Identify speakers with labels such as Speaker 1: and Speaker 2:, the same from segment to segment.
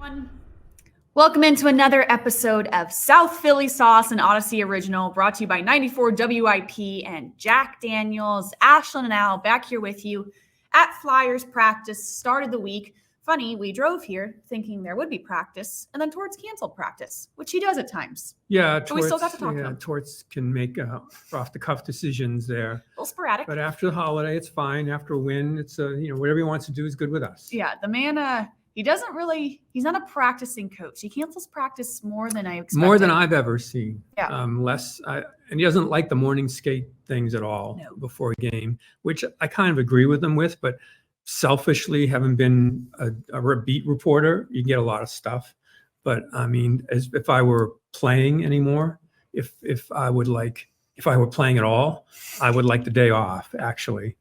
Speaker 1: everyone. Welcome into another episode of South Philly Sauce, an Audacy original, brought to you by 94 WIP and Jack Daniels. Ashlyn and Al back here with you at Flyers practice. Started the week. Funny, we drove here thinking there would be practice, and then Torts canceled practice, which he does at times.
Speaker 2: Yeah,
Speaker 1: but we still got to talk to him.
Speaker 2: Torts can make off-the-cuff decisions there.
Speaker 1: A little sporadic.
Speaker 2: But after the holiday, it's fine. After a win, it's whatever he wants to do is good with us.
Speaker 1: Yeah, the man, he's not a practicing coach. He cancels practice more than I expected.
Speaker 2: More than I've ever seen.
Speaker 1: Yeah.
Speaker 2: And he doesn't like the morning skate things at all before a game, which I kind of agree with him with, but selfishly, having been a beat reporter, you get a lot of stuff. But I mean, if I were playing anymore, if I were playing at all, I would like the day off, actually.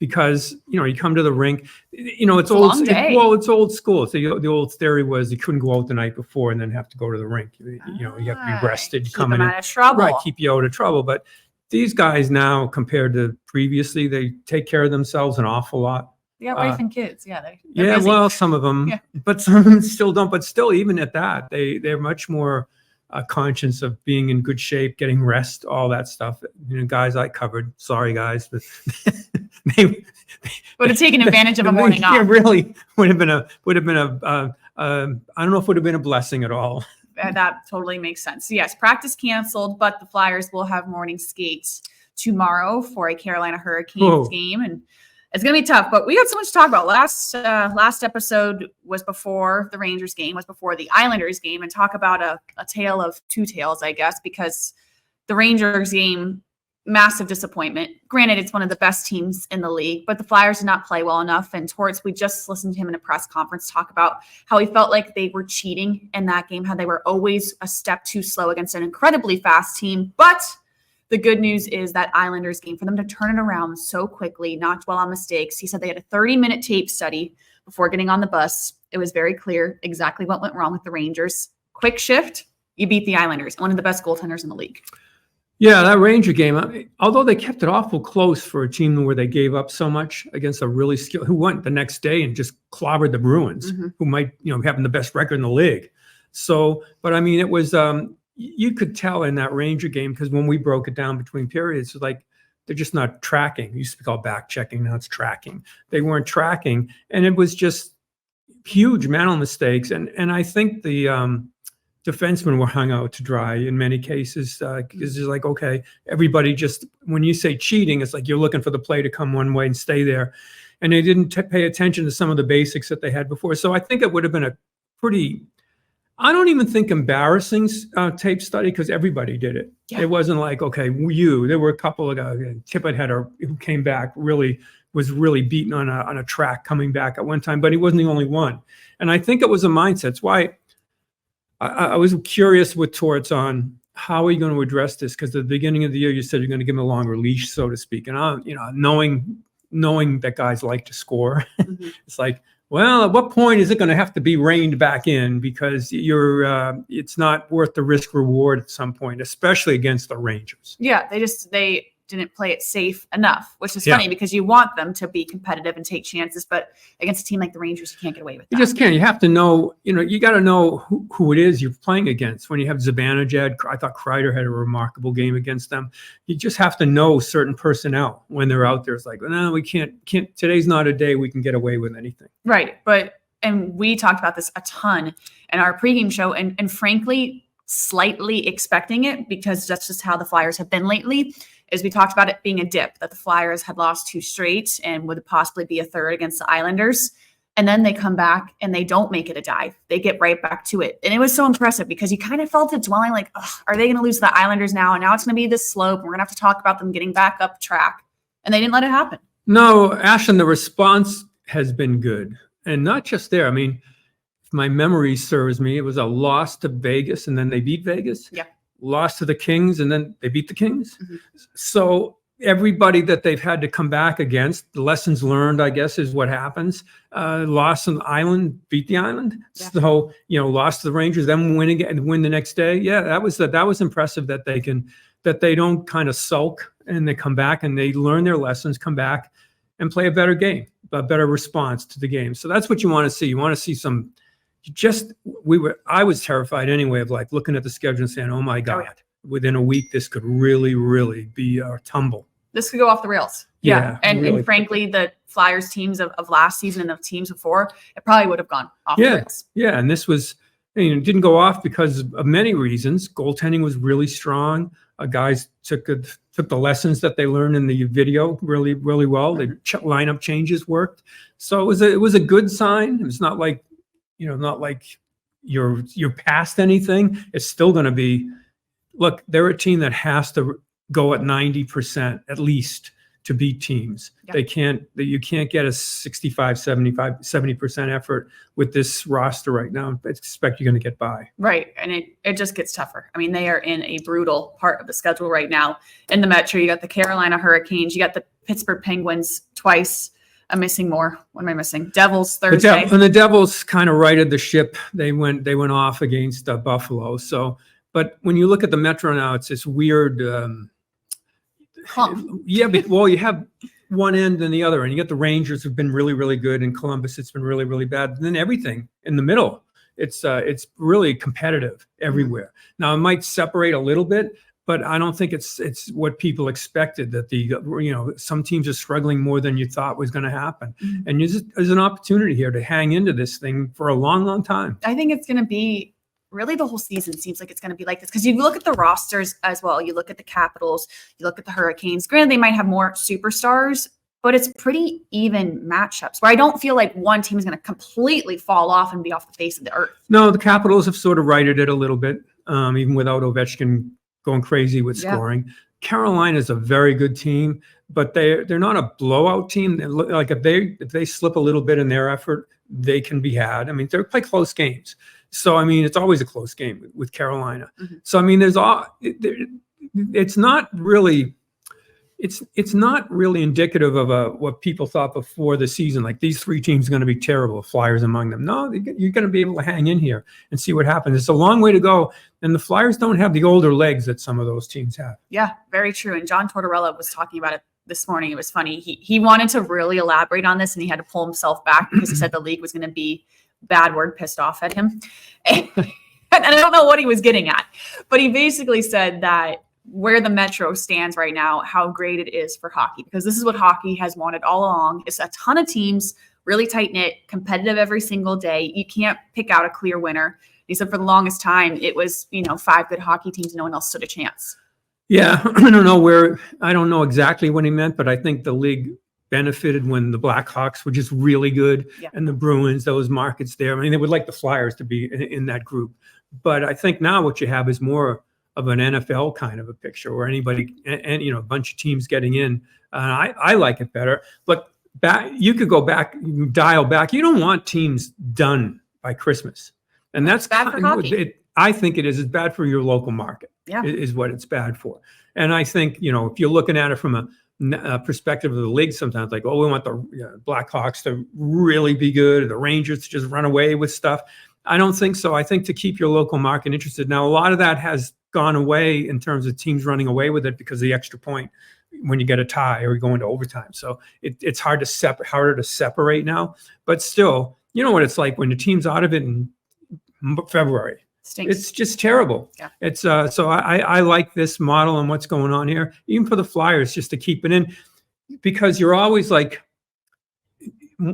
Speaker 2: Because you come to the rink, it's old. It's old school. So the old theory was you couldn't go out the night before and then have to go to the rink. You have to be rested.
Speaker 1: Keep them out of trouble.
Speaker 2: Right, keep you out of trouble. But these guys now, compared to previously, they take care of themselves an awful lot.
Speaker 1: They got wife and kids. Yeah,
Speaker 2: they're busy. Well, some of them, but some of them still don't. But still, even at that, they're much more conscious of being in good shape, getting rest, all that stuff. Guys I covered. Sorry, guys, but they
Speaker 1: would have taken advantage of a morning off.
Speaker 2: It really would have been a. I don't know if it would have been a blessing at all.
Speaker 1: That totally makes sense. Yes, practice canceled, but the Flyers will have morning skates tomorrow for a Carolina Hurricanes game, and it's going to be tough. But we got so much to talk about. Last episode was before the Rangers game, was before the Islanders game, and talk about a tale of two tales, I guess, because the Rangers game, massive disappointment. Granted, it's one of the best teams in the league, but the Flyers did not play well enough. And Torts, we just listened to him in a press conference talk about how he felt like they were cheating in that game, how they were always a step too slow against an incredibly fast team. But the good news is that Islanders game, for them to turn it around so quickly, not dwell on mistakes. He said they had a 30-minute tape study before getting on the bus. It was very clear exactly what went wrong with the Rangers. Quick shift, you beat the Islanders, one of the best goaltenders in the league.
Speaker 2: Yeah, that Ranger game, although they kept it awful close for a team where they gave up so much against a really skilled, who went the next day and just clobbered the Bruins, who might, having the best record in the league. So, but I mean, it was, you could tell in that Ranger game, because when we broke it down between periods, it's like they're just not tracking. It used to be called back checking, now it's tracking. They weren't tracking, and it was just huge mental mistakes. And I think the defensemen were hung out to dry in many cases, because it's like, okay, everybody just, when you say cheating, it's like you're looking for the play to come one way and stay there. And they didn't pay attention to some of the basics that they had before. So I think it would have been a pretty, I don't even think embarrassing tape study, because everybody did it. Yeah. It wasn't like, okay, there were a couple of guys, Tippett who came back, was really beaten on a track coming back at one time, but he wasn't the only one. And I think it was a mindset. It's why I was curious with Torts on how are you going to address this? Because at the beginning of the year, you said you're going to give him a longer leash, so to speak. And knowing that guys like to score, it's like, well, at what point is it going to have to be reined back in? Because it's not worth the risk reward at some point, especially against the Rangers.
Speaker 1: Yeah, they didn't play it safe enough, which is funny because you want them to be competitive and take chances, but against a team like the Rangers, you can't get away with that.
Speaker 2: You just can't. You have to know, you got to know who it is you're playing against. When you have Zibanejad, I thought Kreider had a remarkable game against them. You just have to know certain personnel when they're out there. It's like, no, we can't, today's not a day we can get away with anything.
Speaker 1: Right. And we talked about this a ton in our pregame show, and frankly, slightly expecting it, because that's just how the Flyers have been lately. Is we talked about it being a dip, that the Flyers had lost 2 straight and would possibly be a third against the Islanders. And then they come back and they don't make it a dive. They get right back to it. And it was so impressive because you kind of felt it dwelling like, are they going to lose to the Islanders now? And now it's going to be this slope. And we're going to have to talk about them getting back up track. And they didn't let it happen.
Speaker 2: No, Ashlyn, the response has been good. And not just there. I mean, if my memory serves me, it was a loss to Vegas and then they beat Vegas.
Speaker 1: Yeah.
Speaker 2: Lost to the Kings, and then they beat the Kings. So everybody that they've had to come back against, the lessons learned, I guess, is what happens. Lost on the Island, beat the Island. Yeah. So, lost to the Rangers, then win again and win the next day. Yeah, that was impressive that they don't kind of sulk and they come back and they learn their lessons, come back and play a better game, a better response to the game. So that's what you want to see. You want to see some I was terrified anyway of like looking at the schedule and saying, oh my God, within a week, this could really, really be a tumble.
Speaker 1: This could go off the rails. Yeah. And
Speaker 2: really
Speaker 1: frankly, the Flyers teams of last season and the teams before, it probably would have gone off the rails.
Speaker 2: Yeah. And this was, it didn't go off because of many reasons. Goaltending was really strong. Guys took the lessons that they learned in the video really, really well. The lineup changes worked. So it was a good sign. It's not like, not like you're past anything. It's still going to be, look, they're a team that has to go at 90% at least to beat teams. You can't get a 65, 75, 70% effort with this roster right now. I expect you're going to get by.
Speaker 1: Right. And it just gets tougher. I mean, they are in a brutal part of the schedule right now. In the Metro, you got the Carolina Hurricanes, you got the Pittsburgh Penguins twice. I'm missing more. What am I missing? Devils Thursday.
Speaker 2: And the Devils kind of righted the ship. They went off against Buffalo. So, but when you look at the Metro now, it's this weird. Yeah, but you have one end and the other, and you get the Rangers who've been really, really good, and Columbus it's been really, really bad. And then everything in the middle, it's really competitive everywhere. Now it might separate a little bit, but I don't think it's what people expected. That some teams are struggling more than you thought was going to happen, and there's an opportunity here to hang into this thing for a long, long time.
Speaker 1: I think it's going to be. Really, the whole season seems like it's going to be like this because you look at the rosters as well. You look at the Capitals, you look at the Hurricanes. Granted, they might have more superstars, but it's pretty even matchups where I don't feel like one team is going to completely fall off and be off the face of the earth. No,
Speaker 2: the Capitals have sort of righted it a little bit, even without Ovechkin going crazy with scoring. Carolina is a very good team, but they're not a blowout team. Like if they slip a little bit in their effort, they can be had. I mean, they play close games. So, I mean, it's always a close game with Carolina. So, I mean, it's not really indicative of what people thought before the season. Like these three teams are going to be terrible, Flyers among them. No, you're going to be able to hang in here and see what happens. It's a long way to go. And the Flyers don't have the older legs that some of those teams have.
Speaker 1: Yeah, very true. And John Tortorella was talking about it this morning. It was funny. He wanted to really elaborate on this and he had to pull himself back because he said the league was going to be bad word pissed off at him. And I don't know what he was getting at, but he basically said that where the Metro stands right now, how great it is for hockey, because this is what hockey has wanted all along. It's a ton of teams, really tight knit, competitive every single day. You can't pick out a clear winner. He said for the longest time, it was, 5 good hockey teams. No one else stood a chance.
Speaker 2: Yeah. I don't know exactly what he meant, but I think the league benefited when the Blackhawks were just really good and the Bruins, those markets there. I mean, they would like the Flyers to be in that group. But I think now what you have is more of an NFL kind of a picture where anybody and a bunch of teams getting in. I like it better. But you could go back, dial back. You don't want teams done by Christmas. And that's
Speaker 1: bad for hockey.
Speaker 2: I think it is. It's bad for your local market is what it's bad for. And I think, if you're looking at it from a perspective of the league sometimes, like, we want the Blackhawks to really be good, or the Rangers to just run away with stuff. I don't think so. I think to keep your local market interested. Now, a lot of that has gone away in terms of teams running away with it because of the extra point when you get a tie or you go into overtime. So it's harder to separate now. But still, you know what it's like when the team's out of it in February.
Speaker 1: Stinks.
Speaker 2: It's just terrible. Yeah. It's so I like this model and what's going on here, even for the Flyers, just to keep it in, because you're always like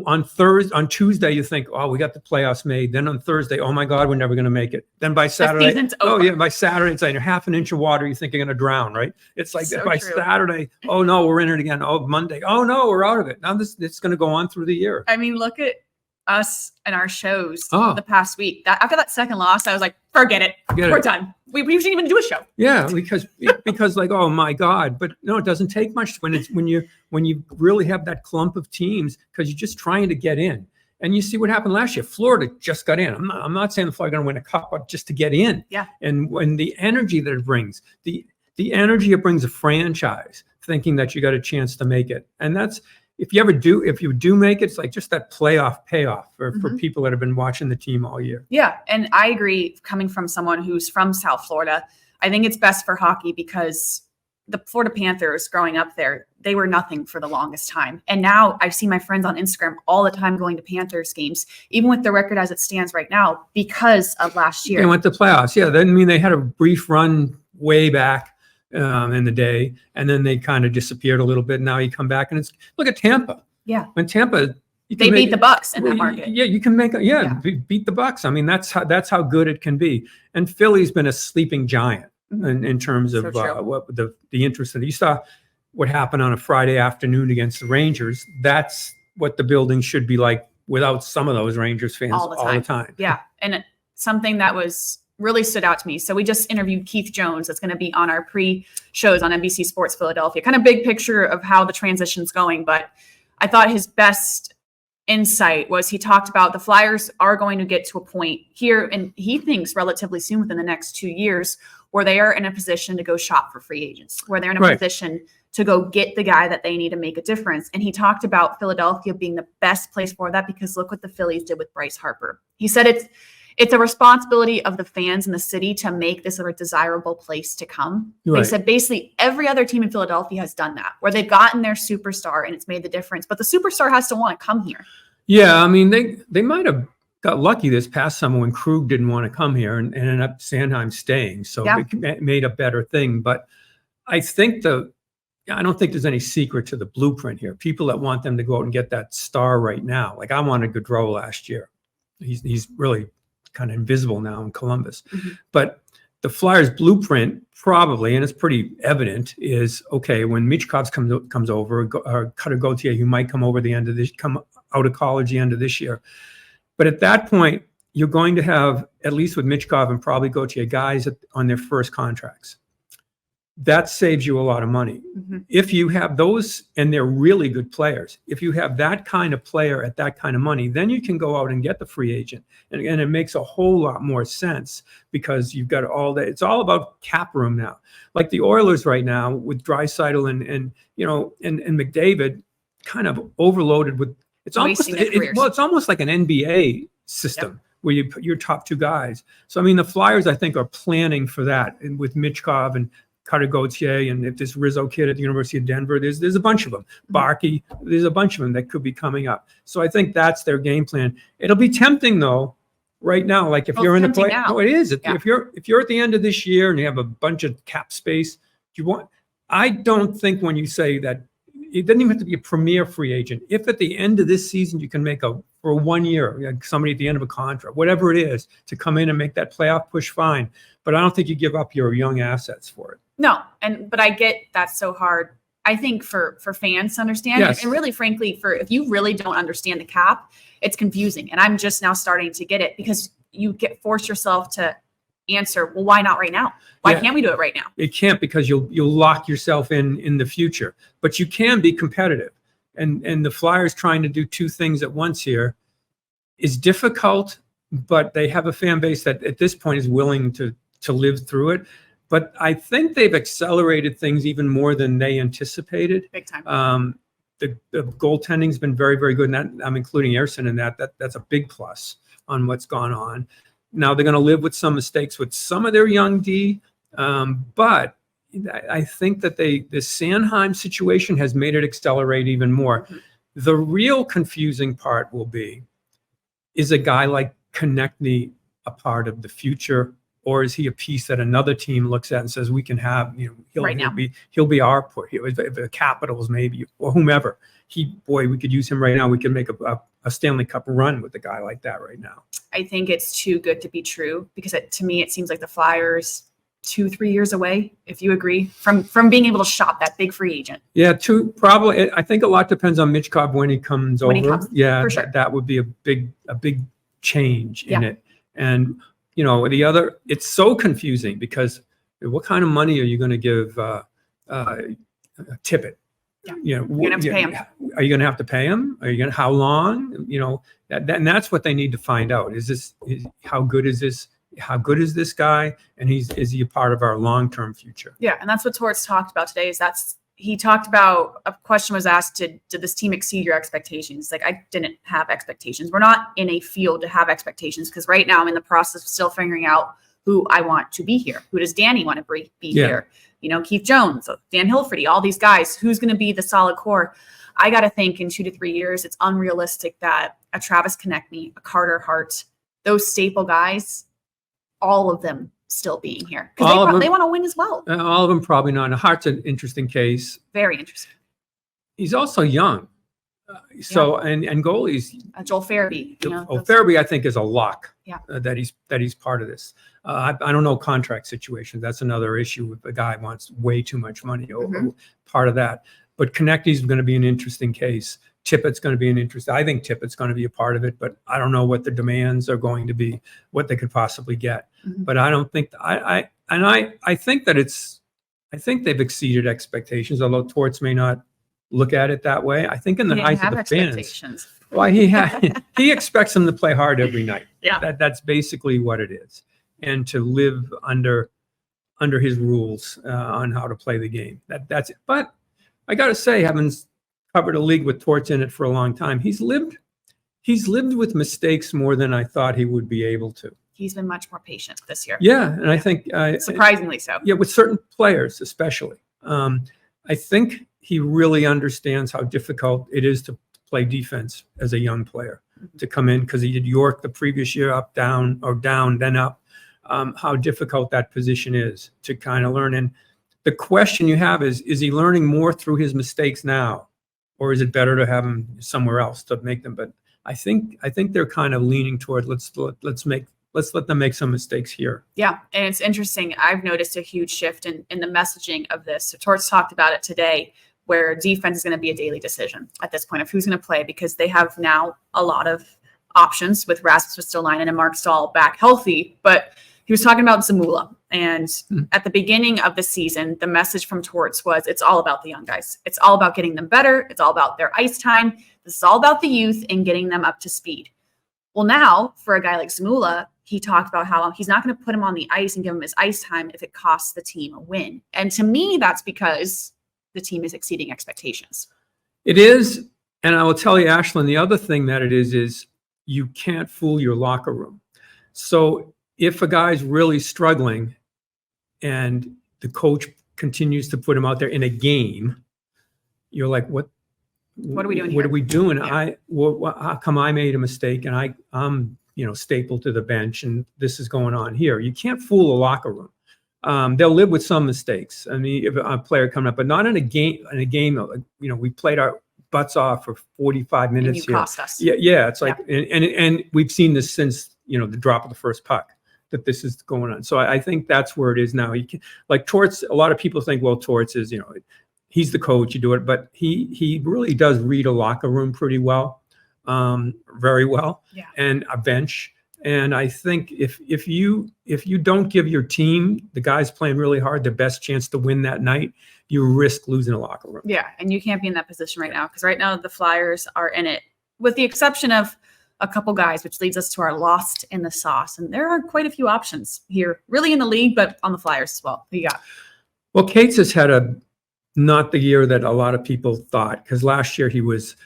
Speaker 2: on Tuesday you think, we got the playoffs made. Then on Thursday, oh my God, we're never going to make it. Then by Saturday, by Saturday it's like half an inch of water. You think you're going to drown, right? It's like so by true. Saturday, oh no, we're in it again. Oh, Monday, oh no, we're out of it. Now it's going to go on through the year.
Speaker 1: I mean, look at us and our shows the past week. After that second loss, I was like, forget it. We're done. We shouldn't even do a show.
Speaker 2: Yeah, because like, oh my God. But no, it doesn't take much when you really have that clump of teams, because you're just trying to get in. And you see what happened last year. Florida just got in. I'm not saying the Florida are going to win a cup, but just to get in.
Speaker 1: Yeah.
Speaker 2: And when the energy that it brings, the energy it brings a franchise, thinking that you got a chance to make it. And that's, if you do make it, it's like just that playoff payoff for people that have been watching the team all year.
Speaker 1: Yeah. And I agree, coming from someone who's from South Florida, I think it's best for hockey because the Florida Panthers growing up there, they were nothing for the longest time. And now I see my friends on Instagram all the time going to Panthers games, even with the record as it stands right now, because of last year.
Speaker 2: They went to playoffs. Yeah. That, I mean, they had a brief run way back in the day, and then they kind of disappeared a little bit. Now you come back and look at Tampa.
Speaker 1: Yeah.
Speaker 2: When Tampa,
Speaker 1: they beat the Bucks in that market.
Speaker 2: Yeah, you can beat the Bucks. I mean, that's how good it can be. And Philly's been a sleeping giant in terms of what the interest that you saw what happened on a Friday afternoon against the Rangers. That's what the building should be like without some of those Rangers fans all the time.
Speaker 1: Yeah, and something that was really stood out to me. So we just interviewed Keith Jones. That's going to be on our pre-shows on NBC Sports Philadelphia. Kind of big picture of how the transition's going, but I thought his best insight was he talked about the Flyers are going to get to a point here, and he thinks relatively soon within the next 2 years, where they are in a position to go shop for free agents, where they're in a position to go get the guy that they need to make a difference. And he talked about Philadelphia being the best place for that because look what the Phillies did with Bryce Harper. He said it's a responsibility of the fans in the city to make this a desirable place to come. They said basically every other team in Philadelphia has done that, where they've gotten their superstar and it's made the difference. But the superstar has to want to come here. Yeah,
Speaker 2: I mean, they might have got lucky this past summer when Krug didn't want to come here and ended up Sanheim staying. So it made a better thing. But I don't think there's any secret to the blueprint here. People that want them to go out and get that star right now. Like I wanted Gaudreau last year. He's really kind of invisible now in Columbus. But the Flyers blueprint probably, and it's pretty evident, is okay when Michkov comes over, or Cutter Gauthier, who might come out of college the end of this year. But at that point, you're going to have, at least with Michkov and probably Gauthier, guys on their first contracts. That saves you a lot of money. If you have those, and they're really good players, if you have that kind of player at that kind of money, then you can go out and get the free agent. And it makes a whole lot more sense because you've got all that. It's all about cap room now. Like the Oilers right now with Draisaitl and McDavid kind of overloaded with, it's almost like an NBA system where you put your top two guys. So, I mean, the Flyers, I think, are planning for that, and with Michkov and Cutter Gauthier, and if this Rizzo kid at the University of Denver, there's a bunch of them. Barkey, there's a bunch of them that could be coming up. So I think that's their game plan. It'll be tempting though, right now. Like if you're in the play, it is. If you're at the end of this year and you have a bunch of cap space, I don't think when you say that, it doesn't even have to be a premier free agent. If at the end of this season you can make for 1 year, like somebody at the end of a contract, whatever it is, to come in and make that playoff push, fine. But I don't think you give up your young assets for it.
Speaker 1: No, but I get that's so hard. I think for fans to understand, and really, frankly, if you really don't understand the cap, it's confusing. And I'm just now starting to get it because you force yourself to answer, well, why not right now? Why can't we do it right now?
Speaker 2: It can't, because you'll lock yourself in the future. But you can be competitive. And the Flyers trying to do two things at once here is difficult, but they have a fan base that at this point is willing to live through it. But I think they've accelerated things even more than they anticipated.
Speaker 1: Big time.
Speaker 2: The goaltending's been very, very good. And I'm including Ersson in that. That's a big plus on what's gone on. Now they're going to live with some mistakes with some of their young D, but I think that the Sanheim situation has made it accelerate even more. The real confusing part will be, is a guy like Konechny a part of the future, or is he a piece that another team looks at and says we can have? He'll be our put. The Capitals maybe, or whomever. We could use him right now. We could make a Stanley Cup run with a guy like that right now.
Speaker 1: I think it's too good to be true because to me it seems like the Flyers 2-3 years away, if you agree, from being able to shop that big free agent. Yeah,
Speaker 2: probably. I think a lot depends on Michkov when he comes over.
Speaker 1: For sure.
Speaker 2: That would be a big change in it. And the other, it's so confusing because what kind of money are you going to give Tippett?
Speaker 1: You're going to have to pay him.
Speaker 2: Are you going to have to pay him? How long? And that's what they need to find out. How good is this? How good is this guy? And is he a part of our long-term future?
Speaker 1: Yeah, and that's what Torts talked about today. He talked about, a question was asked, did this team exceed your expectations? Like, I didn't have expectations. We're not in a field to have expectations because right now I'm in the process of still figuring out who I want to be here. Who does Danny want to be here? Keith Jones, Dan Hilferty, all these guys. Who's going to be the solid core? I got to think in 2 to 3 years, it's unrealistic that a Travis Konechny, a Carter Hart, those staple guys, all of them still being here because they want to win as well.
Speaker 2: All of them probably not. Hart's an interesting case.
Speaker 1: Very interesting.
Speaker 2: He's also young. And goalies.
Speaker 1: Joel Farabee.
Speaker 2: Farabee, I think, is a lock.
Speaker 1: Yeah.
Speaker 2: That he's part of this. I don't know contract situations. That's another issue if a guy wants way too much money or part of that. But Konechny's going to be an interesting case. Tippett's going to be an interesting. I think Tippett's going to be a part of it, but I don't know what the demands are going to be, what they could possibly get. But I don't think I think they've exceeded expectations, although Torts may not look at it that way. I think in the eyes of the fans, he expects them to play hard every night.
Speaker 1: Yeah,
Speaker 2: that's basically what it is, and to live under his rules on how to play the game. That's it. But I got to say, having covered a league with Torts in it for a long time, he's lived with mistakes more than I thought he would be able to.
Speaker 1: He's been much more patient this year.
Speaker 2: Yeah, and I think
Speaker 1: surprisingly so.
Speaker 2: Yeah, with certain players especially. I think he really understands how difficult it is to play defense as a young player, to come in, because he did York the previous year, up, down, or down, then up, how difficult that position is to kind of learn. And the question you have is he learning more through his mistakes now, or is it better to have him somewhere else to make them? But I think they're kind of leaning toward let's let them make some mistakes here.
Speaker 1: Yeah, and it's interesting. I've noticed a huge shift in the messaging of this. So Torts talked about it today, where defense is going to be a daily decision at this point of who's going to play, because they have now a lot of options with Rasmus Ristolainen and Mark Stahl back healthy. But he was talking about Zamula. And at the beginning of the season, the message from Torts was it's all about the young guys. It's all about getting them better. It's all about their ice time. This is all about the youth and getting them up to speed. Well, now for a guy like Zamula, he talked about how he's not going to put him on the ice and give him his ice time if it costs the team a win. And to me, that's because the team is exceeding expectations.
Speaker 2: It is. And I will tell you, Ashlyn, the other thing that it is you can't fool your locker room. So if a guy's really struggling and the coach continues to put him out there in a game, you're like, what
Speaker 1: are we doing here?
Speaker 2: What are we doing?
Speaker 1: Yeah.
Speaker 2: How come I made a mistake and I'm stapled to the bench and this is going on here? You can't fool a locker room. They'll live with some mistakes. I mean, if a player coming up, but not in a game. We played our butts off for 45 minutes.
Speaker 1: And you cost us.
Speaker 2: Yeah. It's like, and we've seen this since the drop of the first puck, that this is going on. So I think that's where it is now. Like Torts, a lot of people think, well, Torts is he's the coach, you do it, but he really does read a locker room pretty well, very well, and a bench. And I think if you don't give your team, the guys playing really hard, the best chance to win that night, you risk losing a locker room.
Speaker 1: Yeah, and you can't be in that position right now, because right now the Flyers are in it, with the exception of a couple guys, which leads us to our lost in the sauce. And there are quite a few options here, really in the league, but on the Flyers as well. Who you got?
Speaker 2: Well, Cates has had not the year that a lot of people thought, because last year he was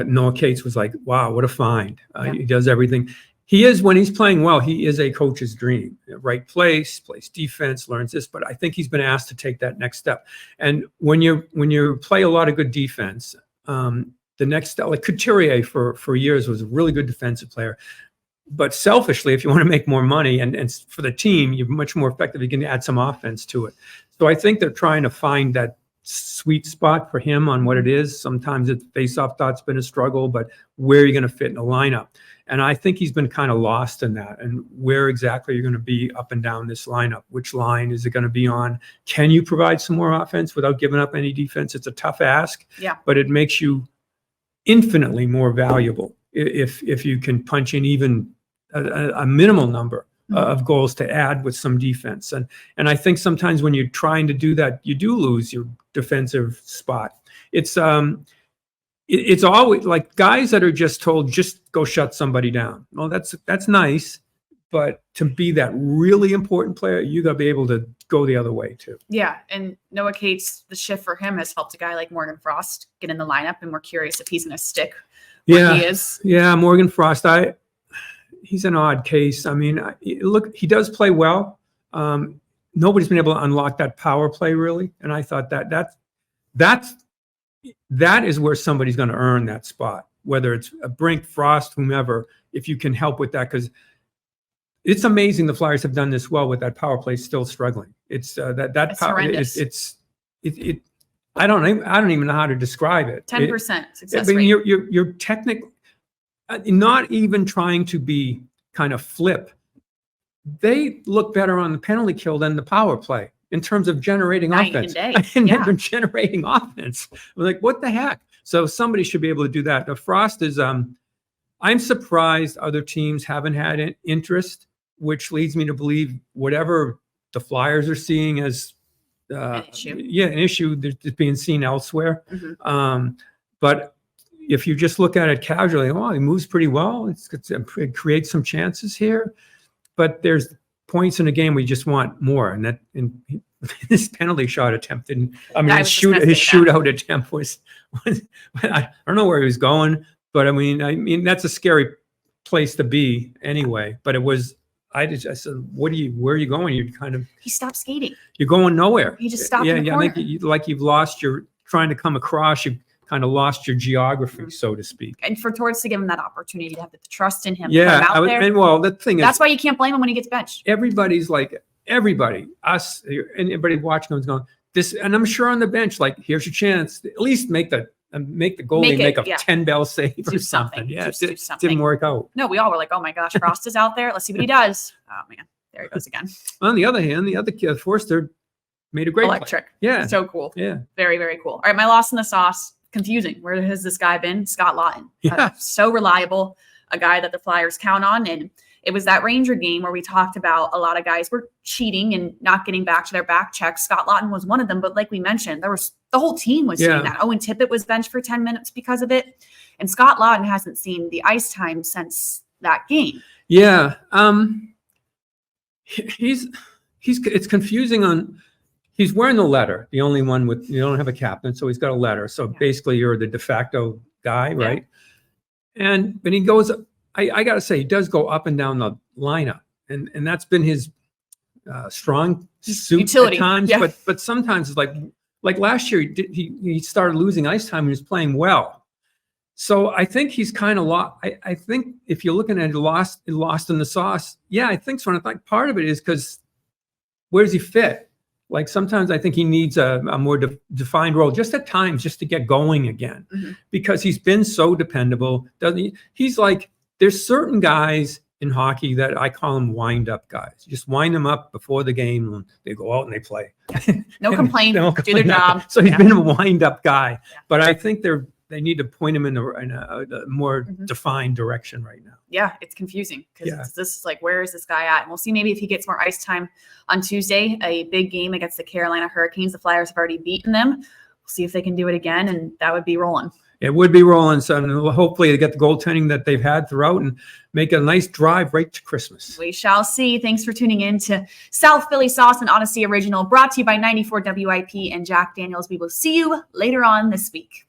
Speaker 2: Noah Cates was like, wow, what a find. He does everything. He is, when he's playing well, he is a coach's dream. Right place, plays defense, learns this, but I think he's been asked to take that next step. And when you play a lot of good defense, the next step, like Couturier for years was a really good defensive player. But selfishly, if you want to make more money and for the team, you're much more effective. You can add some offense to it. So I think they're trying to find that sweet spot for him on what it is. Sometimes it's face-off thought's been a struggle, but where are you going to fit in a lineup? And I think he's been kind of lost in that. And where exactly you're going to be up and down this lineup? Which line is it going to be on? Can you provide some more offense without giving up any defense? It's a tough ask, but it makes you infinitely more valuable if you can punch in even a minimal number of goals to add with some defense. And I think sometimes when you're trying to do that, you do lose your defensive spot. It's always like guys that are just told, just go shut somebody down. Well, that's nice, but to be that really important player, you got to be able to go the other way too. Yeah,
Speaker 1: and Noah Cates, the shift for him has helped a guy like Morgan Frost get in the lineup, and we're curious if he's going to stick where he is.
Speaker 2: Yeah, Morgan Frost, he's an odd case. I mean, look, he does play well, Nobody's been able to unlock that power play really, and I thought that is where somebody's going to earn that spot, whether it's a Brink, Frost, whomever. If you can help with that, because it's amazing the Flyers have done this well with that power play still struggling. It's that power. It I don't even know how to describe it.
Speaker 1: 10% success
Speaker 2: I mean,
Speaker 1: rate.
Speaker 2: you're technically not even trying to be kind of flip. They look better on the penalty kill than the power play in terms of generating offense. And they're generating offense. We're like, what the heck? So somebody should be able to do that. The Frost is, I'm surprised other teams haven't had an interest, which leads me to believe whatever the Flyers are seeing as an issue that's being seen elsewhere. But if you just look at it casually, oh, he moves pretty well. It creates some chances here. But there's points in a game where you just want more. And this penalty shot attempt his shootout attempt was I don't know where he was going, but I mean that's a scary place to be anyway. But it was I said, where are you going?
Speaker 1: He stopped skating.
Speaker 2: You're going nowhere.
Speaker 1: He just stopped in the corner.
Speaker 2: I think you've lost trying to come across, you've kind of lost your geography, so to speak.
Speaker 1: And for Torts to give him that opportunity to have the trust in him.
Speaker 2: The thing is,
Speaker 1: that's why you can't blame him when he gets benched.
Speaker 2: Everybody, us, and everybody watching is going, this, and I'm sure on the bench, like, here's your chance. At least make the goalie make a 10-bell save or something. Yeah, it didn't work out.
Speaker 1: No, we all were like, oh my gosh, Frost is out there. Let's see what he does. Oh man, there he goes again.
Speaker 2: On the other hand, the other kid, Forster, made a great
Speaker 1: electric
Speaker 2: play. Yeah,
Speaker 1: so cool.
Speaker 2: Yeah,
Speaker 1: very, very cool. All right, my loss in the sauce. Confusing. Where has this guy been? Scott Lawton. So reliable, a guy that the Flyers count on. And it was that Ranger game where we talked about a lot of guys were cheating and not getting back to their back checks. Scott Lawton was one of them. But like we mentioned, the whole team was doing that. Owen Tippett was benched for 10 minutes because of it. And Scott Lawton hasn't seen the ice time since that game.
Speaker 2: Yeah. It's confusing on. He's wearing the letter, the only one you don't have a captain, so he's got a letter. So basically you're the de facto guy, right? Yeah. But he goes, I got to say, he does go up and down the lineup. And that's been his strong suit utility at times. Yeah. But sometimes it's like last year, he started losing ice time and he was playing well. So I think he's kind of lost. I think if you're looking at lost in the sauce, I think so. Like part of it is because where does he fit? Like sometimes I think he needs a more defined role, just at times, just to get going again, because he's been so dependable. Doesn't he? He's like, there's certain guys in hockey that I call them wind-up guys. You just wind them up before the game, and they go out and they play.
Speaker 1: No complaint, do their job.
Speaker 2: So he's been a wind-up guy, but I think they need to point him in a more defined direction right now.
Speaker 1: Yeah, it's confusing because this is like, where is this guy at? And we'll see maybe if he gets more ice time on Tuesday, a big game against the Carolina Hurricanes. The Flyers have already beaten them. We'll see if they can do it again, and that would be rolling.
Speaker 2: It would be rolling. So hopefully they get the goaltending that they've had throughout and make a nice drive right to Christmas.
Speaker 1: We shall see. Thanks for tuning in to South Philly Sauce and Audacy Original, brought to you by 94 WIP and Jack Daniels. We will see you later on this week.